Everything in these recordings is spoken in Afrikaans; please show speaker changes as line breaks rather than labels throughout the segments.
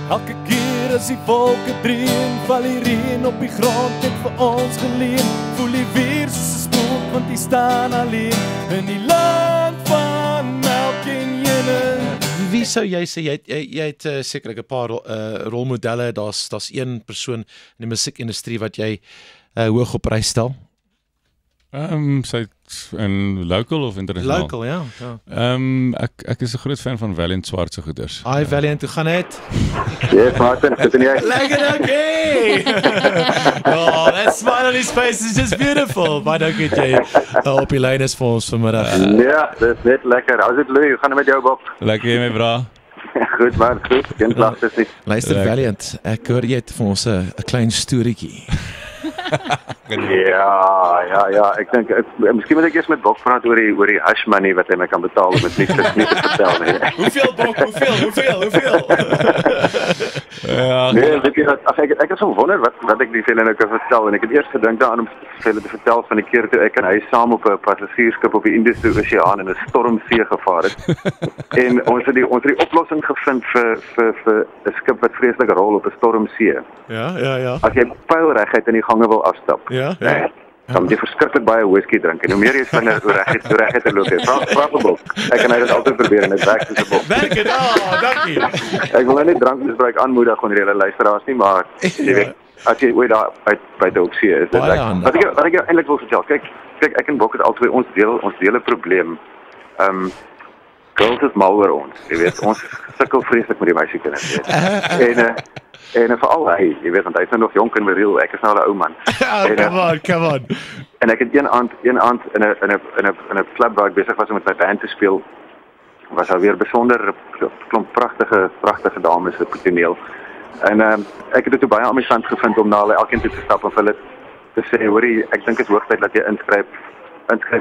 Elke keer as die wolke dreun, val die reën op die grond net vir ons geleen. Voel die weer soos 'n spook, want die staan alleen in die land van melk en heuning.
Wie sou jy sê, jy het sekerlik 'n paar rolmodelle, daar's een persoon in die musiekindustrie wat jy hoog op prys stel?
Sy in local of internasionaal?
Local, ja.
Ek is 'n groot fan van Valiant Swart se goeders.
Hi Valiant, hoe gaan dit?
Yes, Martin, goed en jy?
Lekker, okay! Oh, that smile on his face is just beautiful. Baie dankie dat jy op die lyn is vir ons vanmiddag.
Ja, dit is net lekker. How's it, Louis? Hoe gaan dit met jou, Bob?
Lekker jy my bra.
Goed man, goed. Geen klagtes nie.
Luister Valiant, ek hoor jy het vir ons 'n klein storieetjie.
Ja, ek dink miskien moet ek eers met Bok praat oor die hush money wat hy my kan betaal om dit nie te vertel nie.
Hoeveel, Bok? Hoeveel?
Ja.
Nee, weet jy wat, ek het so wonder wat ek die vir hulle nou kan vertel en ek het eers gedink daaraan om vir hulle te vertel van die keer toe ek en hy saam op 'n passasiersskip op die Indiese Oseaan in 'n stormsee gevaar het. En ons het die oplossing gevind vir 'n skip wat vreeslik rol op 'n stormsee.
Ja.
As jy pylreguit in die gange wil afstap.
Ja.
Dan moet jy verskriklik baie whisky drink en hoe meer jy vinger hoe reguit te loop. Vra vir Bok. Ek kan dit altyd probeer en dit werk soos 'n bok.
Werk dit. Dankie.
Ek wil nou nie drankmisbruik aanmoedig onder julle luisteraars nie, maar jy weet, as jy ooit daar by die opsie is, dit lekker. Wat ek jou eintlik wil vertel. Kyk, ek en Bok het albei ons deel 'n probleem. Girls is mal oor ons, jy weet, ons sukkel vreeslik met die meisiekinders, en veral hy, jy weet, want hy is nog jonk en viriel, ek is nou 'n ou man.
Come on.
En ek het een aand in 'n club waar ek besig was om met my band te speel, was daar weer besonder klomp pragtige dames op die toneel. En ek het dit toe baie amusant gevind om na hulle elkeen toe te stap en vir hulle te sê, hoorie, ek dink dit is hoogtyd dat jy inskryf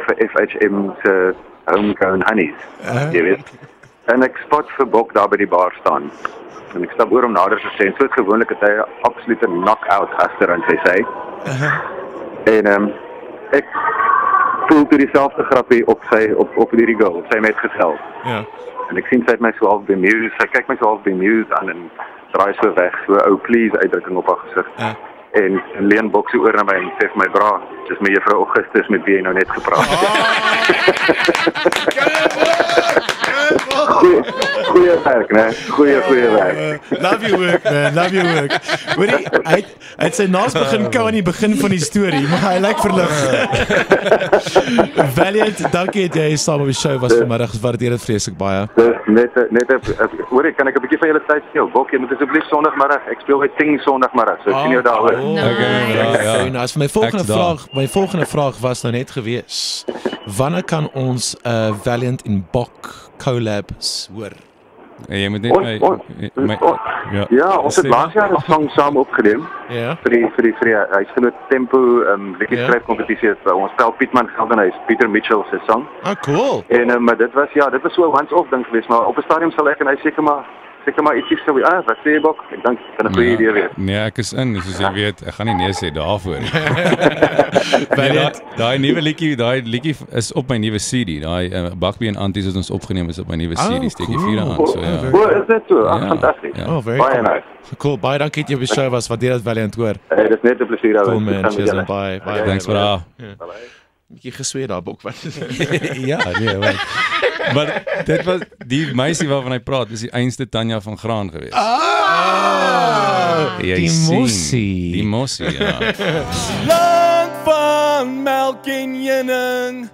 vir FHM se Homegrown Honeys, jy weet. En ek spot vir Bok daar by die bar staan. En ek stap oor om nader te sê, en soos gewoonlik het hy 'n absolute knock-out agter in sy sy. En ek voel toe dieselfde grappie op hierdie girl, sy metgesel.
Ja.
En ek sien sy het my so half bemused, sy kyk my so half bemused aan en draai so weg, so ou please uitdrukking op haar gesig. En leen Bok se oor na my en sê vir my, bra, dis met juffrou Augustus met wie jy nou net gepraat het. Goeie werk, né? Goeie werk.
Love your work, man. Love your work. Hoorie, hy het sy naas begin kou aan die begin van die storie, maar hy lyk verlig. Valiant, dankie dat jy saam op die show was vanmiddag. Waardeer dit vreeslik baie.
Hoorie, kan ek 'n bietjie van julle tyd steel? Bok, jy moet asseblief Sondagmiddag, ek speel by Ting Sondagmiddag, so ek sien jou daar hoor.
Okay, nice. My volgende vraag was nou net gewees. Wanneer kan ons Valiant en Bok collabs hoor?
Jy moet net
ons het laas jaar 'n song saam opgeneem.
Ja.
Vir die huisgenoot Tempo liedjie skryfkompetisie by ons spel Pietman Geldenhuis, Pieter Mitchell se song.
Cool.
En maar dit was so 'n once-off ding geweest, maar op 'n stadium sal ek en hy seker maar ietsie sou wat sê jy, Bok? Ek dink dit kan 'n goeie idee wees.
Nee, ek is in, soos jy weet, ek gaan nie nee sê daarvoor nie. Daai nuwe liedjie is op my nuwe CD. Daai Bakbie en Anties wat ons opgeneem is op my nuwe CD. Steek jy vir aan, so ja.
Is dit so? Fantasties.
Very
baie nice.
Cool. Baie dankie dat jy op die show was. Waardeer dit Valiant hoor.
Dis net 'n plesier daar.
Cool man, cheers and bye.
Thanks vir daai.
Bietjie gesweet daar, Bok.
Ja, nee, maar dit was die meisie waarvan hy praat, is die einste Tanya van Graan geweest. Die mossie, ja.
Land van melk en heuning.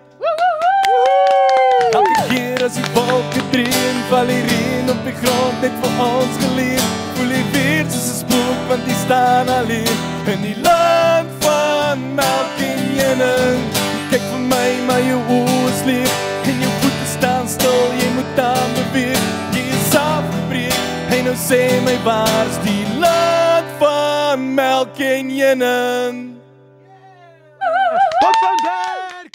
Elke keer as die wolke dreun, val die reën op die grond net vir ons geleen. Voel die weer soos 'n spook, want die staan alleen in die land van melk en heuning. Kyk vir my, maar jou oë is leeg en jou voete staan stil, jy moet aan beweeg. Jy is afgebreek, en nou sê my waar is die land van melk en heuning? Bok van Berg!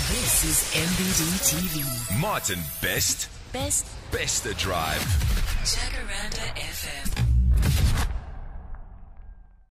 This is MBD TV.
Martin Best. Best the Drive.
Jacaranda FM.